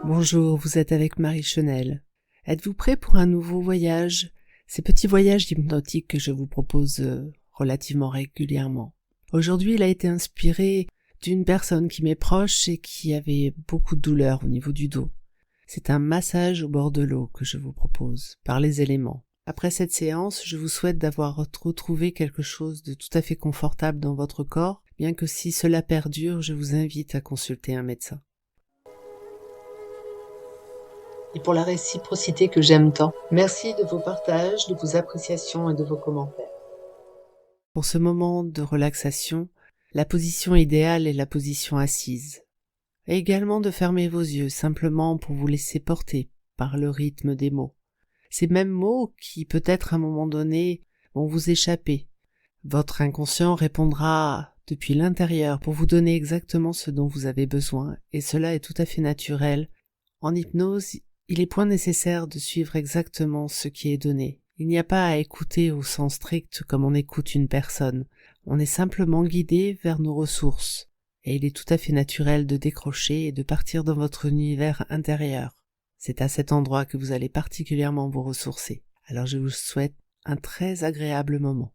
Bonjour, vous êtes avec Marie Chenel. Êtes-vous prêt pour un nouveau voyage? Ces petits voyages hypnotiques que je vous propose relativement régulièrement. Aujourd'hui, il a été inspiré d'une personne qui m'est proche et qui avait beaucoup de douleur au niveau du dos. C'est un massage au bord de l'eau que je vous propose, par les éléments. Après cette séance, je vous souhaite d'avoir retrouvé quelque chose de tout à fait confortable dans votre corps, bien que si cela perdure, je vous invite à consulter un médecin. Et pour la réciprocité que j'aime tant, merci de vos partages, de vos appréciations et de vos commentaires. Pour ce moment de relaxation, la position idéale est la position assise. Et également de fermer vos yeux simplement pour vous laisser porter par le rythme des mots. Ces mêmes mots qui, peut-être à un moment donné, vont vous échapper. Votre inconscient répondra depuis l'intérieur pour vous donner exactement ce dont vous avez besoin, et cela est tout à fait naturel. En hypnose, il est point nécessaire de suivre exactement ce qui est donné. Il n'y a pas à écouter au sens strict comme on écoute une personne. On est simplement guidé vers nos ressources. Et il est tout à fait naturel de décrocher et de partir dans votre univers intérieur. C'est à cet endroit que vous allez particulièrement vous ressourcer. Alors je vous souhaite un très agréable moment.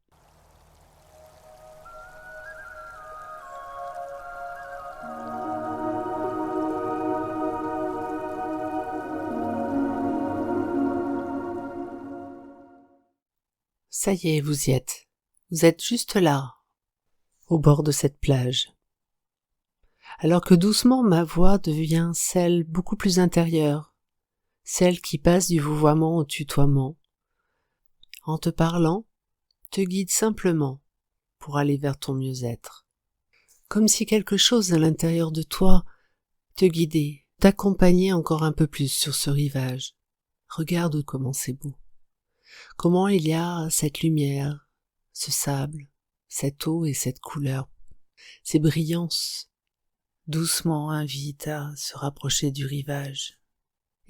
Ça y est, vous y êtes. Vous êtes juste là, au bord de cette plage. Alors que doucement ma voix devient celle beaucoup plus intérieure, celle qui passe du vouvoiement au tutoiement. En te parlant, te guide simplement pour aller vers ton mieux-être. Comme si quelque chose à l'intérieur de toi te guidait, t'accompagnait encore un peu plus sur ce rivage. Regarde comment c'est beau. Comment il y a cette lumière, ce sable, cette eau et cette couleur, ces brillances, doucement invitent à se rapprocher du rivage.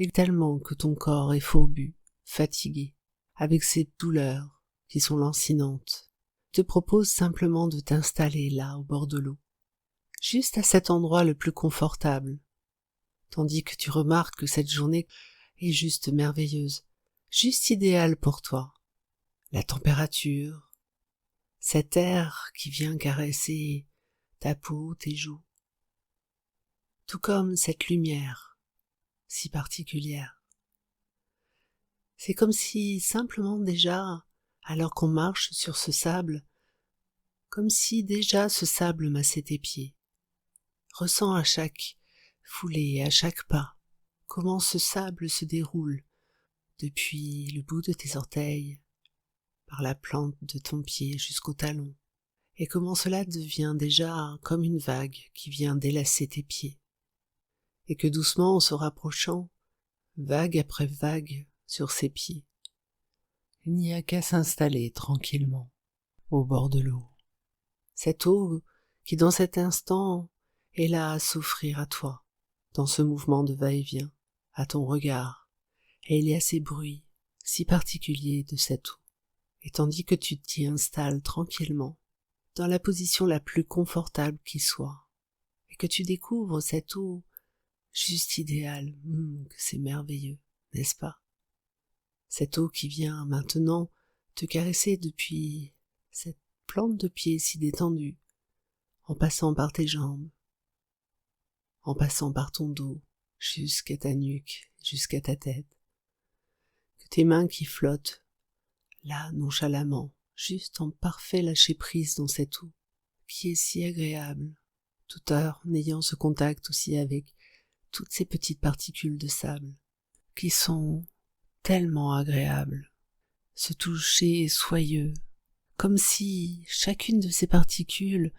Et tellement que ton corps est fourbu, fatigué, avec ces douleurs qui sont lancinantes, te propose simplement de t'installer là au bord de l'eau, juste à cet endroit le plus confortable, tandis que tu remarques que cette journée est juste merveilleuse, juste idéale pour toi. La température, cet air qui vient caresser ta peau, tes joues, tout comme cette lumière si particulière. C'est comme si simplement déjà, alors qu'on marche sur ce sable, comme si déjà ce sable massait tes pieds. Ressens à chaque foulée, à chaque pas, comment ce sable se déroule depuis le bout de tes orteils, par la plante de ton pied jusqu'au talon, et comment cela devient déjà comme une vague qui vient délacer tes pieds, et que doucement en se rapprochant, vague après vague sur ses pieds, il n'y a qu'à s'installer tranquillement au bord de l'eau. Cette eau qui dans cet instant est là à s'offrir à toi, dans ce mouvement de va-et-vient, à ton regard, et il y a ces bruits si particuliers de cette eau. Et tandis que tu t'y installes tranquillement, dans la position la plus confortable qui soit, et que tu découvres cette eau juste idéale, que c'est merveilleux, n'est-ce pas? Cette eau qui vient maintenant te caresser depuis cette plante de pied si détendue, en passant par tes jambes, en passant par ton dos, jusqu'à ta nuque, jusqu'à ta tête, que tes mains qui flottent, là, nonchalamment, juste en parfait lâcher-prise dans cette eau, qui est si agréable, tout en ayant ce contact aussi avec toutes ces petites particules de sable, qui sont tellement agréables, ce toucher soyeux, comme si chacune de ces particules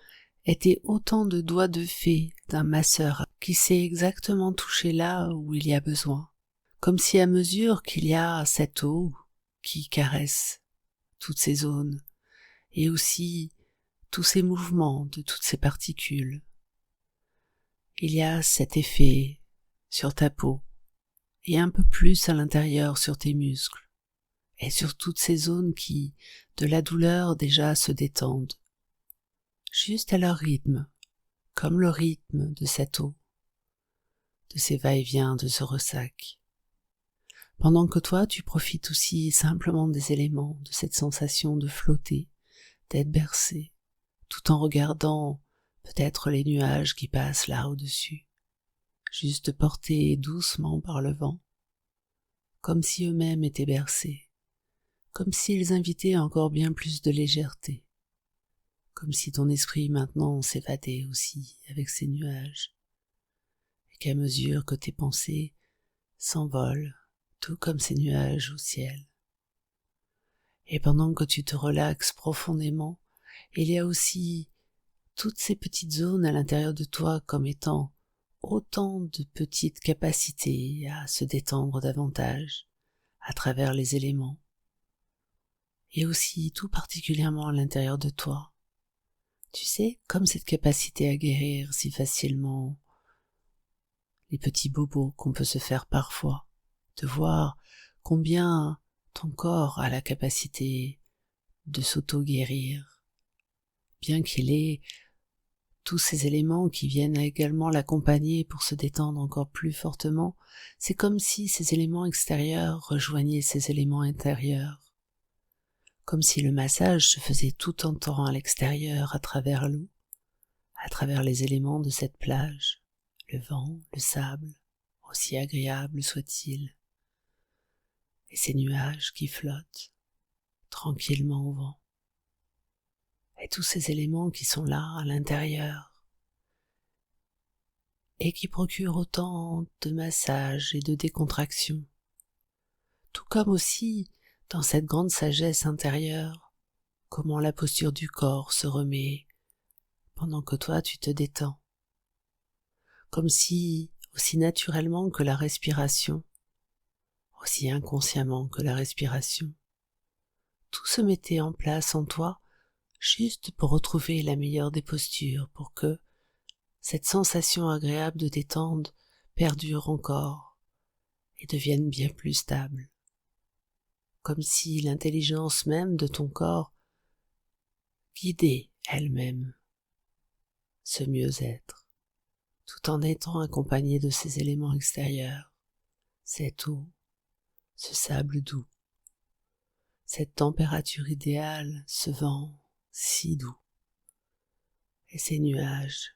était autant de doigts de fée d'un masseur qui sait exactement toucher là où il y a besoin, comme si à mesure qu'il y a cette eau qui caresse toutes ces zones, et aussi tous ces mouvements de toutes ces particules, il y a cet effet sur ta peau, et un peu plus à l'intérieur sur tes muscles, et sur toutes ces zones qui, de la douleur déjà, se détendent, juste à leur rythme, comme le rythme de cette eau, de ces va-et-vient de ce ressac. Pendant que toi, tu profites aussi simplement des éléments, de cette sensation de flotter, d'être bercé, tout en regardant peut-être les nuages qui passent là au-dessus, juste portés doucement par le vent, comme si eux-mêmes étaient bercés, comme s'ils invitaient encore bien plus de légèreté, comme si ton esprit maintenant s'évadait aussi avec ces nuages, et qu'à mesure que tes pensées s'envolent, tout comme ces nuages au ciel. Et pendant que tu te relaxes profondément, il y a aussi toutes ces petites zones à l'intérieur de toi comme étant autant de petites capacités à se détendre davantage à travers les éléments, et aussi tout particulièrement à l'intérieur de toi. Tu sais, comme cette capacité à guérir si facilement les petits bobos qu'on peut se faire parfois, de voir combien ton corps a la capacité de s'auto-guérir, bien qu'il ait tous ces éléments qui viennent également l'accompagner pour se détendre encore plus fortement. C'est comme si ces éléments extérieurs rejoignaient ces éléments intérieurs, comme si le massage se faisait tout en temps à l'extérieur, à travers l'eau, à travers les éléments de cette plage, le vent, le sable, aussi agréable soit-il, et ces nuages qui flottent tranquillement au vent, et tous ces éléments qui sont là à l'intérieur, et qui procurent autant de massage et de décontraction, tout comme aussi dans cette grande sagesse intérieure, comment la posture du corps se remet pendant que toi tu te détends, comme si, aussi naturellement que la respiration, aussi inconsciemment que la respiration, tout se mettait en place en toi, juste pour retrouver la meilleure des postures, pour que cette sensation agréable de détente perdure encore et devienne bien plus stable, comme si l'intelligence même de ton corps guidait elle-même ce mieux-être, tout en étant accompagnée de ces éléments extérieurs, cette eau, ce sable doux, cette température idéale, ce vent si doux, et ces nuages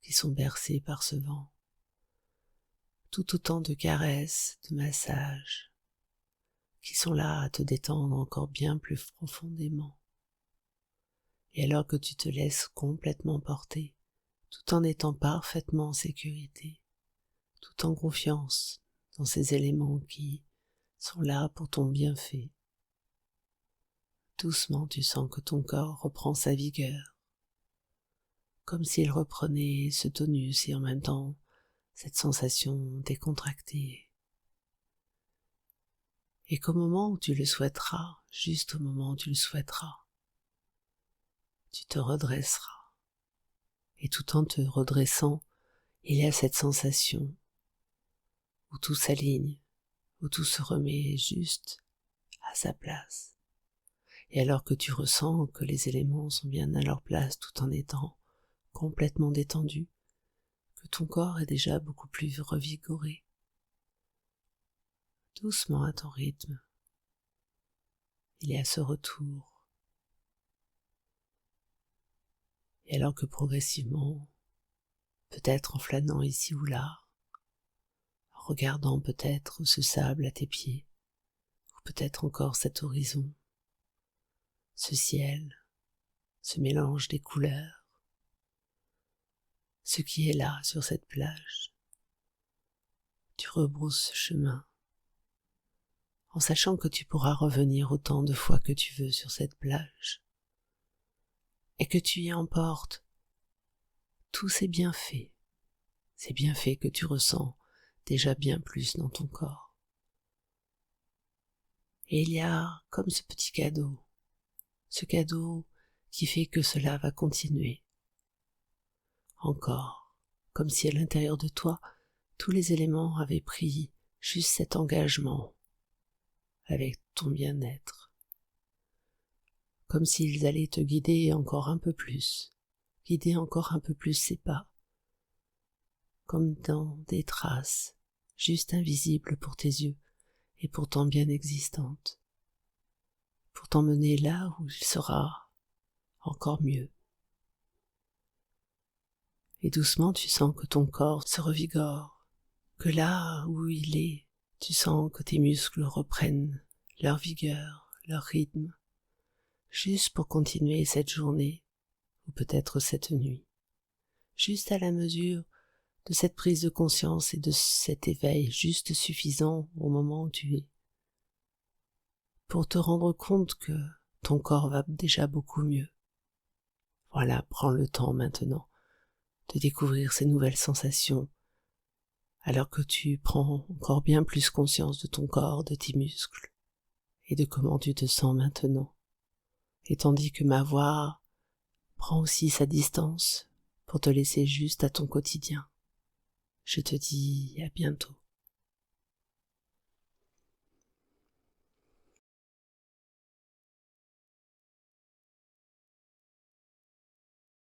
qui sont bercés par ce vent, tout autant de caresses, de massages, qui sont là à te détendre encore bien plus profondément. Et alors que tu te laisses complètement porter, tout en étant parfaitement en sécurité, tout en confiance dans ces éléments qui sont là pour ton bienfait, doucement tu sens que ton corps reprend sa vigueur, comme s'il reprenait ce tonus et en même temps cette sensation décontractée. Et qu'au moment où tu le souhaiteras, juste au moment où tu le souhaiteras, tu te redresseras. Et tout en te redressant, il y a cette sensation où tout s'aligne, où tout se remet juste à sa place. Et alors que tu ressens que les éléments sont bien à leur place tout en étant complètement détendu, que ton corps est déjà beaucoup plus revigoré, doucement à ton rythme, il y a ce retour. Et alors que progressivement, peut-être en flânant ici ou là, en regardant peut-être ce sable à tes pieds, ou peut-être encore cet horizon, ce ciel, ce mélange des couleurs, ce qui est là sur cette plage, tu rebrousses chemin, en sachant que tu pourras revenir autant de fois que tu veux sur cette plage, et que tu y emportes tous ces bienfaits que tu ressens déjà bien plus dans ton corps. Et il y a comme ce cadeau qui fait que cela va continuer, encore, comme si à l'intérieur de toi, tous les éléments avaient pris juste cet engagement avec ton bien-être, comme s'ils allaient te guider encore un peu plus, guider encore un peu plus ces pas, comme dans des traces, juste invisibles pour tes yeux et pourtant bien existantes, pour t'emmener là où il sera encore mieux. Et doucement tu sens que ton corps se revigore, que là où il est, tu sens que tes muscles reprennent leur vigueur, leur rythme, juste pour continuer cette journée, ou peut-être cette nuit, juste à la mesure de cette prise de conscience et de cet éveil juste suffisant au moment où tu es, pour te rendre compte que ton corps va déjà beaucoup mieux. Voilà, prends le temps maintenant de découvrir ces nouvelles sensations, alors que tu prends encore bien plus conscience de ton corps, de tes muscles, et de comment tu te sens maintenant. Et tandis que ma voix prend aussi sa distance pour te laisser juste à ton quotidien, je te dis à bientôt.